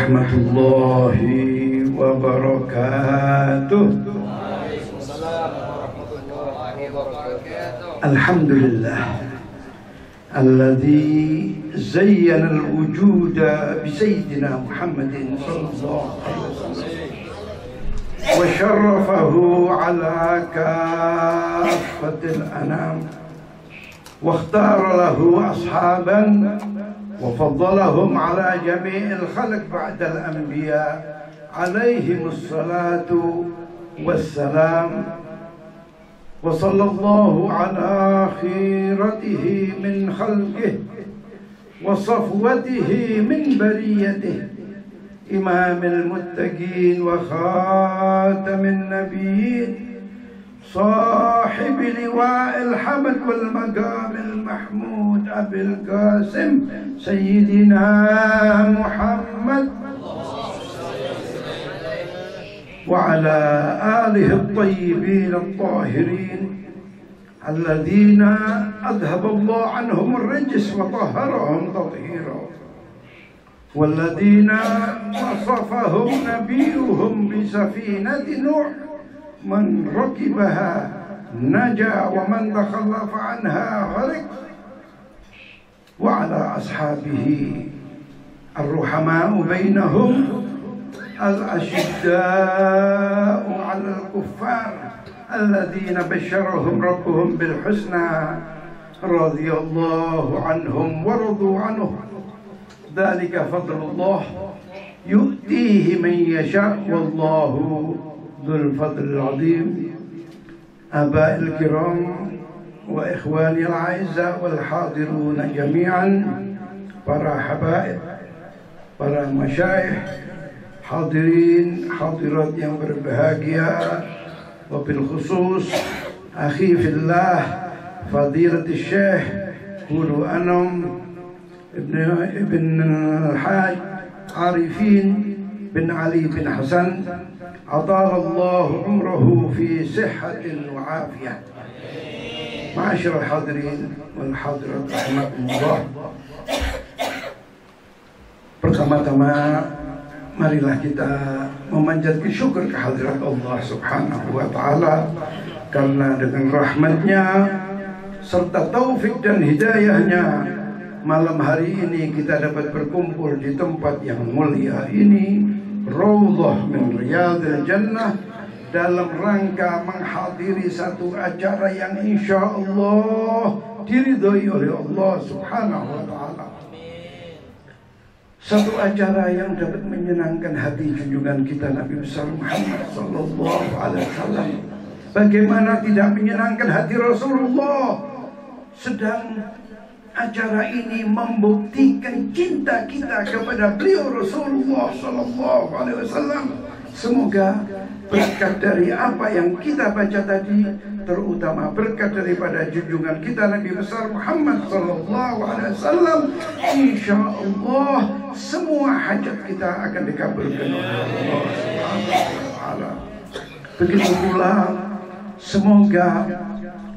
warahmatullahi wabarakatuh. Alhamdulillah alladzi zayyana al-wujuda bi sayyidina Muhammadin sallallahu alaihi wasallam wa syarrafahu ala kaffatil anam wa ikhtara lahu ashaban وفضلهم على جميع الخلق بعد الأنبياء عليهم الصلاة والسلام وصلى الله على خيرته من خلقه وصفوته من بريته إمام المتقين وخاتم النبيين صاحب لواء الحمد والمقام المحمود أبي القاسم سيدنا محمد وعلى آله الطيبين الطاهرين الذين أذهب الله عنهم الرجس وطهرهم تطهيرا والذين وصفهم نبيهم بسفينة نوح من ركبها نجا ومن تخلف عنها غرق وعلى أصحابه الرحماء بينهم الأشداء على الكفار الذين بشرهم ربهم بالحسنى رضي الله عنهم ورضوا عنه ذلك فضل الله يؤتيه من يشاء والله ذو الفضل العظيم. آباء الكرام وإخواني الأعزاء والحاضرون جميعا para habaib, para masyayikh, hadirin hadirat yang berbahagia, wabil khusus akhi fillah fadilat syekh Hulu Anam ibn al-Haj Arifin bin Ali bin Hasan Adalallahu umrahu fi sihhatin wa afiyah. Ma'asyiral hadirin wal hadirat rahimakumullah. Pertama-tama marilah kita memanjatkan syukur kehadirat Allah Subhanahu wa taala karena dengan rahmatnya serta taufik dan hidayahnya malam hari ini kita dapat berkumpul di tempat yang mulia ini, Raudhah min Riyadil Jannah, dalam rangka menghadiri satu acara yang insya Allah diridhoi oleh Allah Subhanahu wa taala. Satu acara yang dapat menyenangkan hati junjungan kita Nabi besar Muhammad sallallahu alaihi wasallam. Bagaimana tidak menyenangkan hati Rasulullah, sedang acara ini membuktikan cinta kita kepada beliau Rasulullah sallallahu alaihi wasallam. Semoga berkat dari apa yang kita baca tadi, terutama berkat daripada junjungan kita Nabi besar Muhammad sallallahu alaihi wasallam, insyaallah semua hajat kita akan dikabulkan oleh Allah Subhanahu wa taala. Begitu pula semoga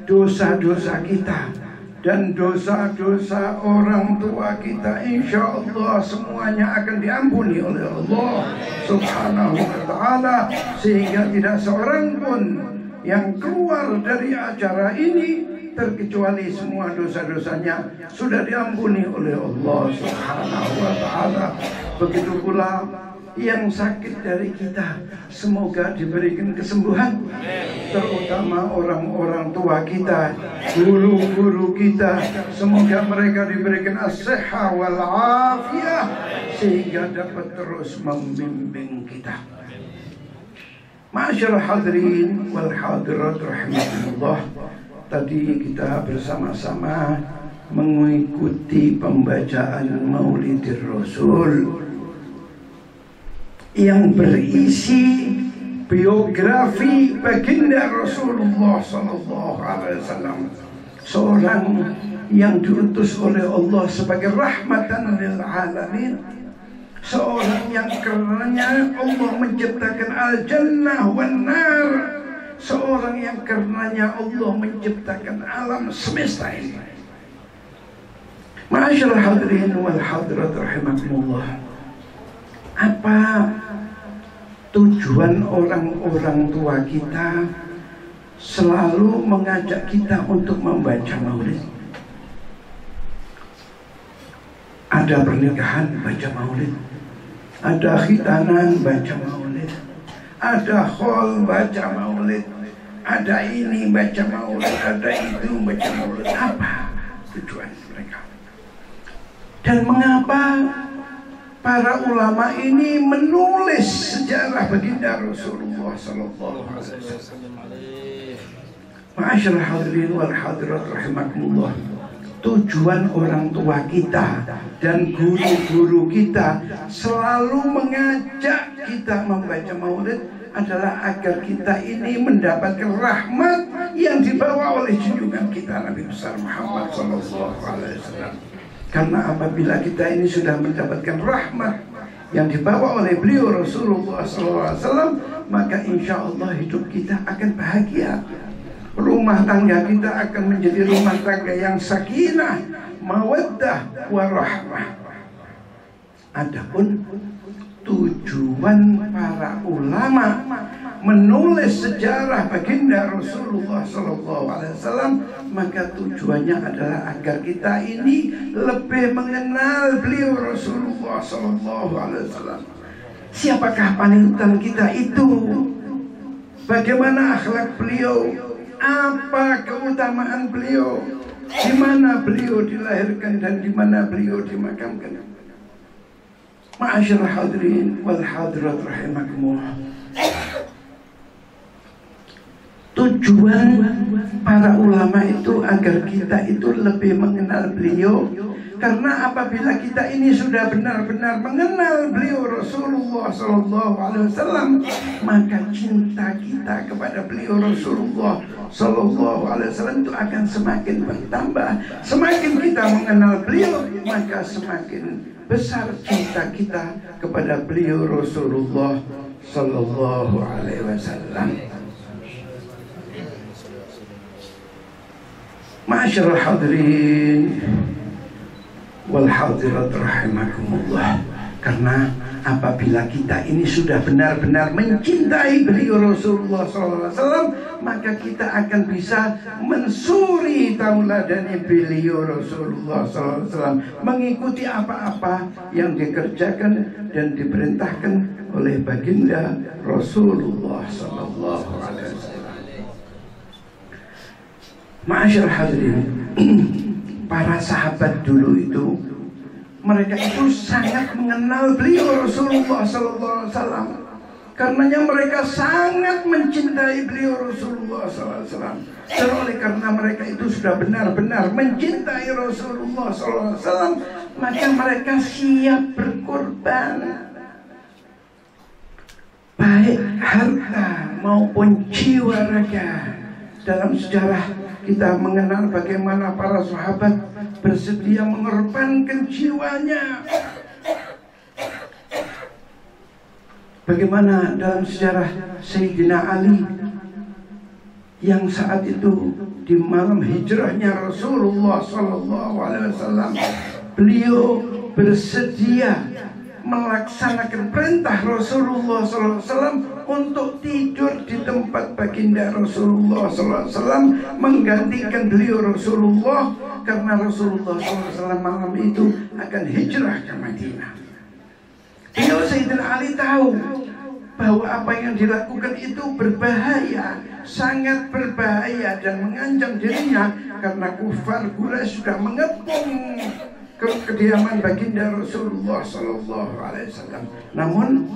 dosa-dosa kita dan dosa-dosa orang tua kita insya Allah semuanya akan diampuni oleh Allah Subhanahu wa ta'ala, sehingga tidak seorang pun yang keluar dari acara ini terkecuali semua dosa-dosanya sudah diampuni oleh Allah Subhanahu wa ta'ala. Begitu pula yang sakit dari kita semoga diberikan kesembuhan, terutama orang-orang tua kita, guru-guru kita, semoga mereka diberikan as-sihah wal afiyah sehingga dapat terus membimbing kita. Ma'asyiral hadirin wal hadirat rahimakumullah, tadi kita bersama-sama mengikuti pembacaan Maulidir Rasul yang berisi biografi baginda Rasulullah sallallahu alaihi wasallam, seorang yang diutus oleh Allah sebagai rahmatan lil alamin, seorang yang karenanya Allah menciptakan al-jannah wan nar, seorang yang karenanya Allah menciptakan alam semesta ini. Ma'asyiral hadirin wal hadirat rahimakumullah, Apa tujuan orang-orang tua kita selalu mengajak kita untuk membaca maulid? Ada pernikahan, baca maulid. Ada khitanan, baca maulid. Ada khol, baca maulid. Ada ini, baca maulid. Ada itu, baca maulid. Apa tujuan mereka? Dan mengapa para ulama ini menulis sejarah baginda Rasulullah sallallahu alaihi wasallam? Ma'asyiral hadirin wal hadirat rahimakumullah. Tujuan orang tua kita dan guru-guru kita selalu mengajak kita membaca maulid adalah agar kita ini mendapatkan rahmat yang dibawa oleh junjungan kita Nabi besar Muhammad sallallahu alaihi wasallam. Karena apabila kita ini sudah mendapatkan rahmat yang dibawa oleh beliau Rasulullah SAW, maka insya Allah hidup kita akan bahagia. Rumah tangga kita akan menjadi rumah tangga yang sakinah, mawaddah, warahmah. Adapun tujuan para ulama menulis sejarah baginda Rasulullah SAW, maka tujuannya adalah agar kita ini lebih mengenal beliau Rasulullah SAW. Siapakah panutan kita itu? Bagaimana akhlak beliau? Apa keutamaan beliau? Di mana beliau dilahirkan dan di mana beliau dimakamkan? Ma'asyiral hadirin wal hadirat rahimakumullah. Tujuan para ulama itu agar kita itu lebih mengenal beliau. Karena apabila kita ini sudah benar-benar mengenal beliau Rasulullah SAW, maka cinta kita kepada beliau Rasulullah SAW itu akan semakin bertambah. Semakin kita mengenal beliau, maka semakin besar cinta kita kepada beliau Rasulullah SAW. Ma'asyiral hadirin wal hadirat rahimakumullah. Karena apabila kita ini sudah benar-benar mencintai beliau Rasulullah SAW, maka kita akan bisa mensuri tauladani beliau Rasulullah SAW, mengikuti apa-apa yang dikerjakan dan diperintahkan oleh baginda Rasulullah SAW. Ma'asyiral hadirin, para sahabat dulu itu, mereka itu sangat mengenal beliau Rasulullah SAW. Karenanya mereka sangat mencintai beliau Rasulullah SAW. Dan oleh karena mereka itu sudah benar-benar mencintai Rasulullah SAW, maka mereka siap berkorban, baik harta maupun jiwa raga. Dalam sejarah kita mengenal bagaimana para sahabat bersedia mengorbankan jiwanya. Bagaimana dalam sejarah Sayyidina Ali yang saat itu di malam hijrahnya Rasulullah SAW, beliau bersedia melaksanakan perintah Rasulullah SAW untuk tidur di tempat baginda Rasulullah SAW, menggantikan beliau Rasulullah, karena Rasulullah SAW malam itu akan hijrah ke Madinah. Beliau Sayyidina Ali tahu bahwa apa yang dilakukan itu berbahaya, sangat berbahaya dan mengancam dirinya, karena kufar Quraisy sudah mengepung kediaman baginda Rasulullah SAW. Namun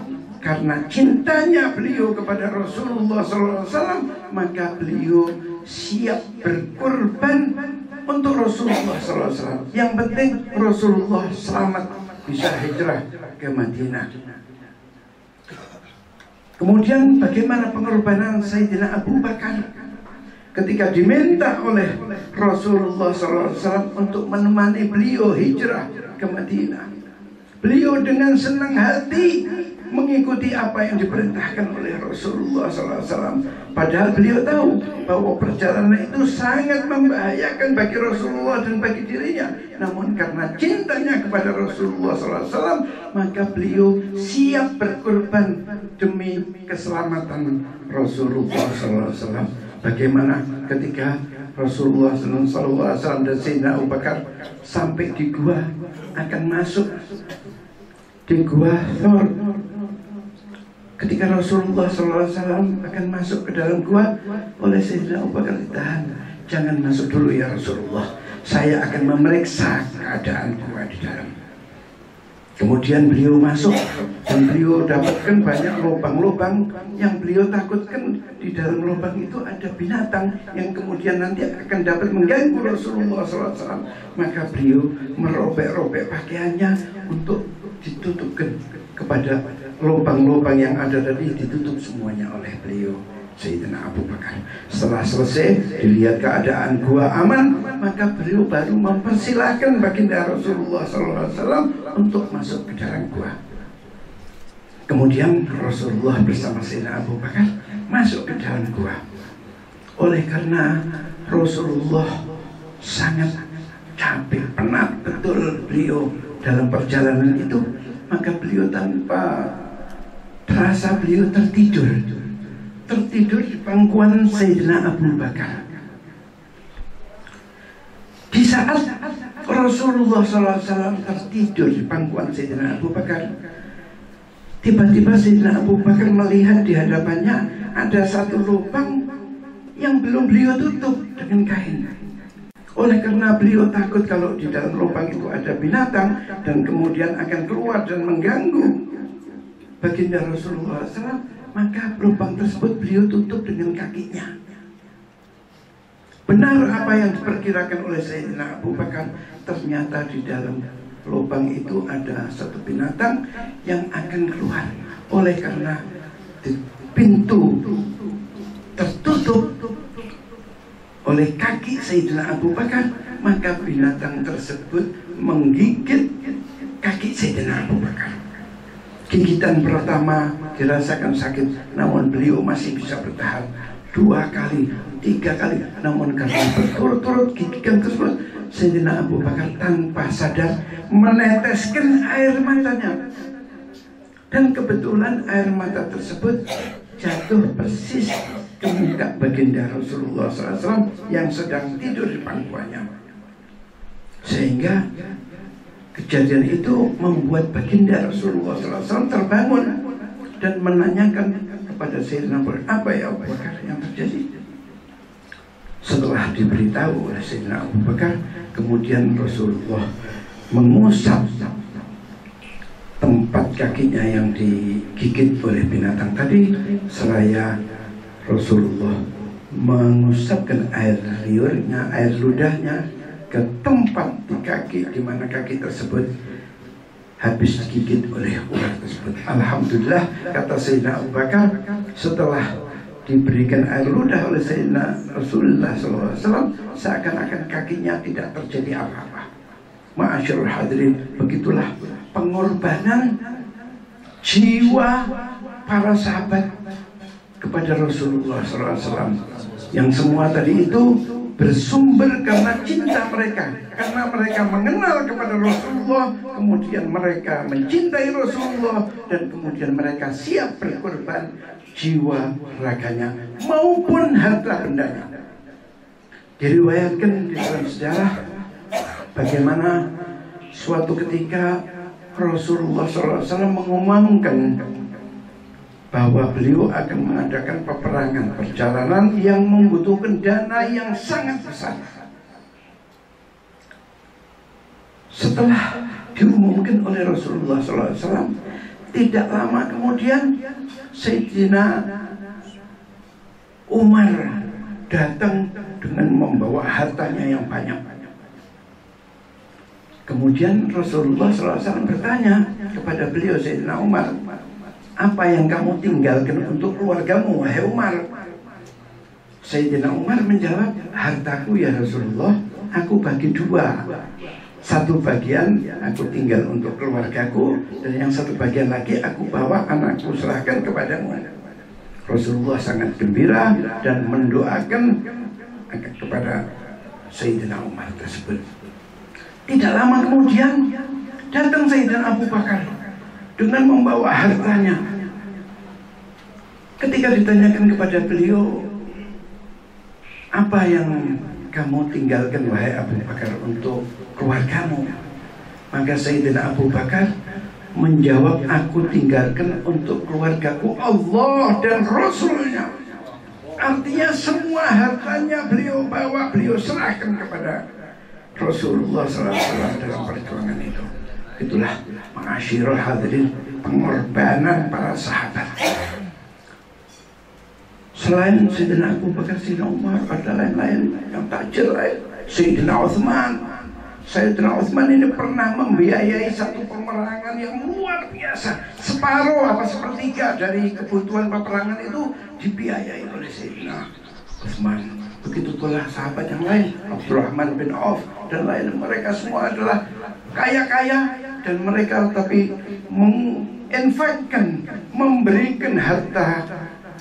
karena cintanya beliau kepada Rasulullah SAW, maka beliau siap berkorban untuk Rasulullah SAW. Yang penting Rasulullah selamat, bisa hijrah ke Madinah. Kemudian bagaimana pengorbanan Sayyidina Abu Bakar ketika diminta oleh Rasulullah SAW untuk menemani beliau hijrah ke Madinah. Beliau dengan senang hati mengikuti apa yang diperintahkan oleh Rasulullah SAW. Padahal beliau tahu bahwa perjalanan itu sangat membahayakan bagi Rasulullah dan bagi dirinya. Namun karena cintanya kepada Rasulullah SAW, maka beliau siap berkorban demi keselamatan Rasulullah SAW. Bagaimana ketika Rasulullah SAW dan Sayyidina Abu Bakar sampai di gua, akan masuk di gua Thor. Ketika Rasulullah SAW akan masuk ke dalam gua, oleh Sayyidina Abu Bakar ditahan. Jangan masuk dulu ya Rasulullah, saya akan memeriksa keadaan gua di dalam. Kemudian beliau masuk dan beliau dapatkan banyak lubang-lubang yang beliau takutkan di dalam lubang itu ada binatang yang kemudian nanti akan dapat mengganggu Rasulullah SAW. Maka beliau merobek-robek pakaiannya untuk ditutupkan kepada lubang-lubang yang ada tadi, ditutup semuanya oleh beliau Sayyidina Abu Bakar. Setelah selesai dilihat keadaan gua aman, maka beliau baru mempersilahkan baginda Rasulullah SAW untuk masuk ke dalam gua. Kemudian Rasulullah bersama Sayyidina Abu Bakar masuk ke dalam gua. Oleh karena Rasulullah sangat capek, penat betul beliau dalam perjalanan itu, maka beliau tanpa terasa beliau tertidur di pangkuan Sayyidina Abu Bakar. Di saat Rasulullah SAW tertidur di pangkuan Sayyidina Abu Bakar, tiba-tiba Sayyidina Abu Bakar melihat di hadapannya ada satu lubang yang belum beliau tutup dengan kain. Oleh karena beliau takut kalau di dalam lubang itu ada binatang dan kemudian akan keluar dan mengganggu baginda Rasulullah SAW, maka lubang tersebut beliau tutup dengan kakinya. Benar apa yang diperkirakan oleh Sayyidina Abu Bakar, ternyata di dalam lubang itu ada satu binatang yang akan keluar. Oleh karena pintu tertutup oleh kaki Sayyidina Abu Bakar, maka binatang tersebut menggigit kaki Sayyidina Abu Bakar. Gigitan pertama dirasakan sakit, namun beliau masih bisa bertahan. 2 kali, 3 kali, namun karena berturut-turut gigitan tersebut, Sayyidina Abu Bakar tanpa sadar meneteskan air matanya. Dan kebetulan air mata tersebut jatuh persis ke muka baginda Rasulullah SAW yang sedang tidur di pangkuannya. Sehingga kejadian itu membuat baginda Rasulullah SAW terbangun dan menanyakan kepada Sayyidina Abu Bakar, apa ya Abu Bakar yang terjadi? Setelah diberitahu oleh Sayyidina Abu Bakar, kemudian Rasulullah mengusap tempat kakinya yang digigit oleh binatang tadi, seraya Rasulullah mengusapkan air liurnya, air ludahnya ke tempat di kaki di mana kaki tersebut habis digigit oleh ular tersebut. Alhamdulillah, kata Sayyidina Abu Bakar, setelah diberikan air ludah oleh Sayyidina Rasulullah SAW, seakan-akan kakinya tidak terjadi apa-apa. Ma'asyarul hadirin, begitulah pengorbanan jiwa para sahabat kepada Rasulullah SAW, yang semua tadi itu bersumber karena cinta mereka, karena mereka mengenal kepada Rasulullah, kemudian mereka mencintai Rasulullah, dan kemudian mereka siap berkorban jiwa raganya maupun harta bendanya. Diriwayatkan di dalam sejarah bagaimana suatu ketika Rasulullah SAW mengumumkan bahwa beliau akan mengadakan peperangan, perjalanan yang membutuhkan dana yang sangat besar. Setelah diumumkan oleh Rasulullah SAW, tidak lama kemudian Sayyidina Umar datang dengan membawa hartanya yang banyak. Kemudian Rasulullah SAW bertanya kepada beliau, Sayyidina Umar, apa yang kamu tinggalkan untuk keluargamu, wahai Umar? Sayyidina Umar menjawab, hartaku ya Rasulullah, aku bagi 2. satu bagian aku tinggal untuk keluargaku, dan yang satu bagian lagi aku bawa anakku serahkan kepadamu. Rasulullah sangat gembira dan mendoakan kepada Sayyidina Umar tersebut. Tidak lama kemudian datang Sayyidina Abu Bakar dengan membawa hartanya. Ketika ditanyakan kepada beliau, apa yang kamu tinggalkan wahai Abu Bakar untuk keluargamu? Maka Sayyidina Abu Bakar menjawab, aku tinggalkan untuk keluargaku Allah dan Rasulnya. Artinya semua hartanya beliau bawa, beliau serahkan kepada Rasulullah SAW dalam perjuangan itu. Itulah ma'asyiral hadirin, pengorbanan para sahabat. Selain Sayyidina Abu Bakar, Sayyidina Umar, ada lain-lain yang tajir lain. Sayyidina Uthman. Sayyidina Uthman ini pernah membiayai satu peperangan yang luar biasa. Separuh apa sepertiga dari kebutuhan peperangan itu dibiayai oleh Sayyidina Uthman. Begitu pula sahabat yang lain, Abdurrahman bin Auf dan lain, mereka semua adalah kaya-kaya, dan mereka tapi menginfakkan, memberikan harta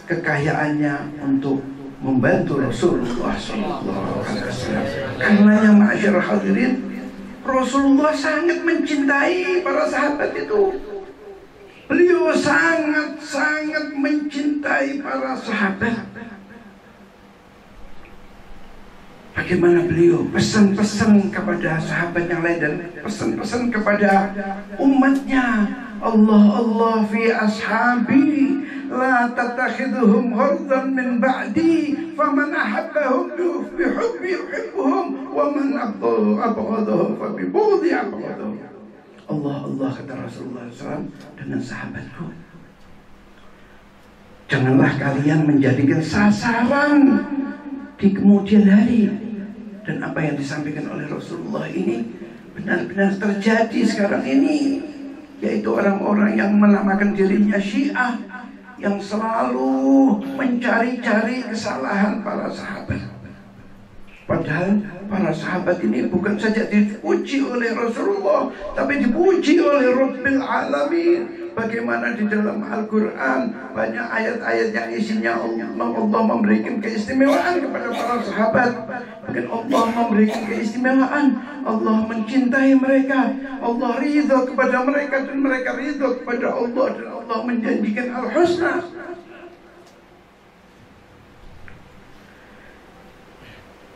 kekayaannya untuk membantu Rasulullah SAW. Karenanya ma'asyiral hadirin, Rasulullah sangat mencintai para sahabat itu. Beliau sangat mencintai para sahabat. Bagaimana beliau pesan-pesan kepada sahabat yang lain dan pesan-pesan kepada umatnya. Allah fi ashabi la tattakhidhuhum ghurdan min ba'di faman ahabbahum bihubbi yuhibbuhum wa man abghadahum fa bi bughdi abghadahum. Allah kata Rasulullah SAW dengan sahabatku, janganlah kalian menjadikan sasaran di kemudian hari. Dan apa yang disampaikan oleh Rasulullah ini benar-benar terjadi sekarang ini, yaitu orang-orang yang menamakan dirinya Syiah, yang selalu mencari-cari kesalahan para sahabat. Padahal para sahabat ini bukan saja dipuji oleh Rasulullah, tapi dipuji oleh Rabbil Alamin. Bagaimana di dalam Al-Quran banyak ayat-ayat yang isinya Allah memberikan keistimewaan kepada para sahabat. Bahkan Allah memberikan keistimewaan, Allah mencintai mereka, Allah ridha kepada mereka, dan mereka ridha kepada Allah, dan Allah menjanjikan Al-Husna.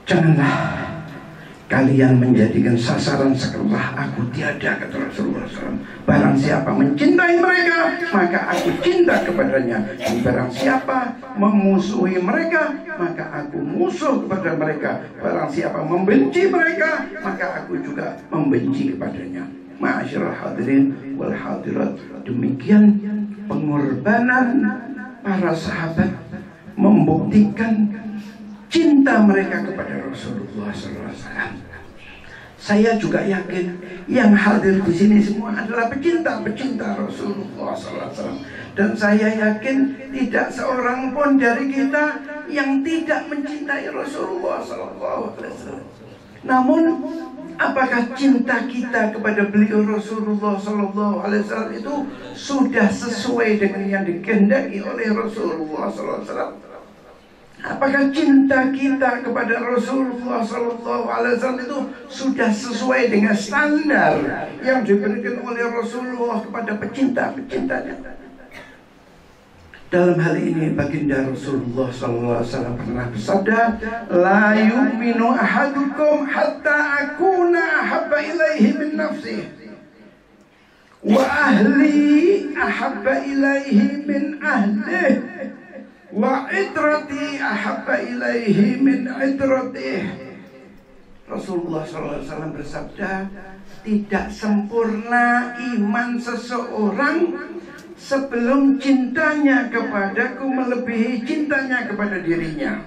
Janganlah kalian menjadikan sasaran setelah aku tiada, kata Rasulullah SAW. Barang siapa mencintai mereka, maka aku cinta kepadanya. Dan barang siapa memusuhi mereka, maka aku musuh kepada mereka. Barang siapa membenci mereka, maka aku juga membenci kepadanya. Ma'asyiral hadirin wal hadirat, demikian pengorbanan para sahabat membuktikan cinta mereka kepada Rasulullah SAW. Saya juga yakin yang hadir di sini semua adalah pecinta-pecinta Rasulullah SAW. Dan saya yakin tidak seorang pun dari kita yang tidak mencintai Rasulullah SAW. Namun, apakah cinta kita kepada beliau Rasulullah SAW itu sudah sesuai dengan yang dikehendaki oleh Rasulullah SAW? Apakah cinta kita kepada Rasulullah SAW itu sudah sesuai dengan standar yang diberikan oleh Rasulullah kepada pecinta-pecintanya? Dalam hal ini baginda Rasulullah SAW pernah bersabda, la yu'minu ahadukum hatta akuna ahabba ilaihi min nafsihi wa ahli ahabba ilaihi min ahlihi wa idrati ahabba ilaihi min idratih. Rasulullah SAW bersabda, tidak sempurna iman seseorang sebelum cintanya kepadaku melebihi cintanya kepada dirinya.